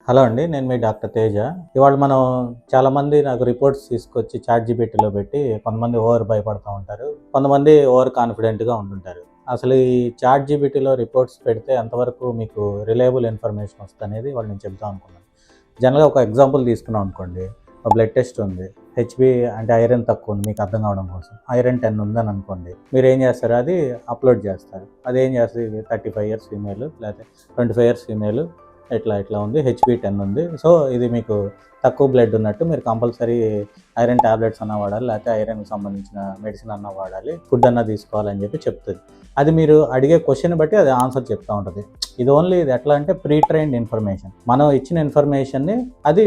Hello అండి. నేను మీ doctor Teja. ఇవాళ మనం చాలామంది నాకు రిపోర్ట్స్ తీసుకొచ్చి చాట్‌జీపీటీలో పెట్టి కొంతమంది భయపడతా ఉంటారు. కొంతమంది కాన్ఫిడెంట్‌గా ఉంటుంటారు. అసలు ఈ చాట్‌జీపీటీలో రిపోర్ట్స్ పెడితే ఎంతవరకు మీకు రిలయబుల్ ఇన్ఫర్మేషన్ వస్తదనేది ఇవాళ నేను చెప్దాం అనుకున్నాను. జనరల్‌గా ఒక ఎగ్జాంపుల్ తీసుకున్నాం అనుకోండి. ఒక బ్లడ్ టెస్ట్ ఉంది. హెచ్‌బీ అంటే ఐరన్ తక్కువ ఉంది మీకు అర్థం కావడం కోసం. ఐరన్ 10 ఉందని అనుకోండి. మీరేం చేస్తారు అది అప్‌లోడ్ చేస్తారు. అదేం చేస్తది 35 ఇయర్స్ ఫీమేల్ లేకపోతే 25 ఇయర్స్ ఫీమేల్ ఇట్లా ఉంది. హెచ్‌బీ 10 ఉంది. సో, ఇది మీకు తక్కువ బ్లడ్ ఉన్నట్టు మీరు కంపల్సరీ ఐరన్ టాబ్లెట్స్ అన్నా వాడాలి. లేకపోతే ఐరన్‌కి సంబంధించిన మెడిసిన్ అన్నా వాడాలి. ఫుడ్ అన్నా తీసుకోవాలని చెప్పి చెప్తది. అది మీరు అడిగే క్వెషన్ బట్టి అది ఆన్సర్ చెప్తా ఉంటది. ఇది ఎట్లా అంటే ప్రీ ట్రైన్డ్ ఇన్ఫర్మేషన్. మనం ఇచ్చిన ఇన్ఫర్మేషన్‌ని అది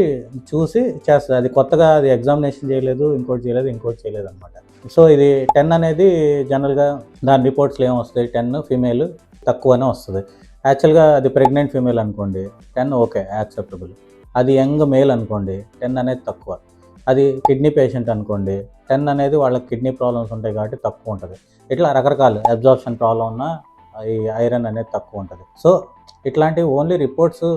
చూసి చేస్తది. అది కొత్తగా అది ఎగ్జామినేషన్ చేయలేదు, ఇంకోటి చేయలేదు అనమాట. సో, ఇది 10 అనేది జనరల్‌గా దాని రిపోర్ట్స్‌లో ఏమొస్తాయి 10 ఫీమేల్ తక్కువనే వస్తది. యాక్చువల్‌గా అది ప్రెగ్నెంట్ ఫీమేల్ అనుకోండి 10 ఓకే యాక్సెప్టబుల్. అది యంగ్ మేల్ అనుకోండి 10 అనేది తక్కువ. అది కిడ్నీ పేషెంట్ అనుకోండి 10 అనేది వాళ్ళకి కిడ్నీ ప్రాబ్లమ్స్ ఉంటాయి కాబట్టి తక్కువ ఉంటుంది. ఇట్లా రకరకాల అబ్జార్ప్షన్ ప్రాబ్లం ఉన్న ఈ ఐరన్ అనేది తక్కువ ఉంటుంది. సో ఇట్లాంటి ఓన్లీ రిపోర్ట్స్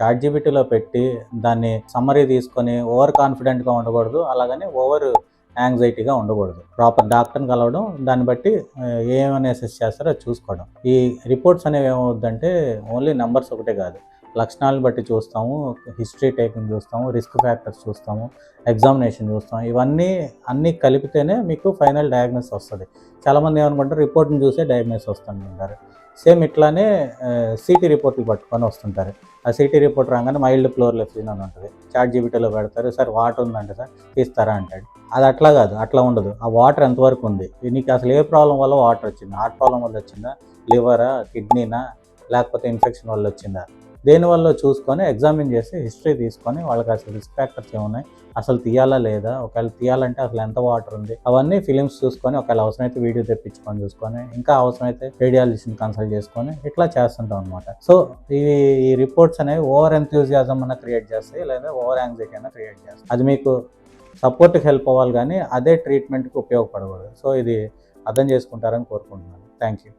చాట్‌జీపీటీలో పెట్టి దాన్ని సమ్మరీ తీసుకొని ఓవర్ కాన్ఫిడెంట్గా ఉండకూడదు. అలాగని ఓవర్ యాంగ్జైటీగా ఉండకూడదు. ప్రాపర్ డాక్టర్ని కలవడం, దాన్ని బట్టి ఏమని అసెస్ చేస్తారో అది చూసుకోవడం. ఈ రిపోర్ట్స్ అనేవి ఏమవుద్దంటే ఓన్లీ నెంబర్స్ ఒకటే కాదు, లక్షణాలను బట్టి చూస్తాము, హిస్టరీ టేకింగ్ చూస్తాము, రిస్క్ ఫ్యాక్టర్స్ చూస్తాము, ఎగ్జామినేషన్ చూస్తాము. అన్నీ కలిపితేనే మీకు ఫైనల్ డయాగ్నోసిస్ వస్తుంది. చాలామంది ఏమనుకుంటారు రిపోర్ట్ని చూసే డయాగ్నోసిస్ వస్తుంటారు. సేమ్ ఇట్లానే సిటీ రిపోర్ట్లు పట్టుకొని వస్తుంటారు. ఆ సిటీ రిపోర్ట్ రాగానే మైల్డ్ ప్లోరల్ ఎఫ్యూజన్ అని ఉంటుంది. చాట్‌జీపీటీలో పెడతారు, సార్ వాటర్ ఉందంటే సార్ తీస్తారా అంటాడు. అది అట్లా కాదు, అట్లా ఉండదు. ఆ వాటర్ ఎంతవరకు ఉంది, నీకు అసలు ఏ ప్రాబ్లం వల్ల వాటర్ వచ్చింది, హార్ట్ ప్రాబ్లం వల్ల వచ్చిందా, లివరా, కిడ్నీనా, లేకపోతే ఇన్ఫెక్షన్ వల్ల వచ్చిందా, దేనివల్ల చూసుకొని ఎగ్జామిన్ చేసి హిస్టరీ తీసుకొని వాళ్ళకి అసలు రిస్క్ ఫ్యాక్టర్స్ ఏమున్నాయి, అసలు తీయాలా లేదా, ఒకవేళ తీయాలంటే అసలు ఎంత వాటర్ ఉంది, అవన్నీ ఫిలిమ్స్ చూసుకొని, ఒకవేళ అవసరమైతే వీడియో తెప్పించుకొని చూసుకొని, ఇంకా అవసరమైతే రేడియాలజిస్ట్ని కన్సల్ట్ చేసుకొని ఇట్లా చేస్తుంటాం అనమాట. సో ఈ రిపోర్ట్స్ అనేవి ఓవర్ ఎంథ్యూజియాజం అన్న క్రియేట్ చేస్తాయి, లేదా ఓవర్ యాంగ్జైటీ అన్న క్రియేట్ చేస్తాయి. అది మీకు సపోర్ట్కి హెల్ప్ అవ్వాలి కానీ అదే ట్రీట్మెంట్కి ఉపయోగపడకూడదు. సో ఇది అర్థం చేసుకుంటారని కోరుకుంటున్నాను. Thank you.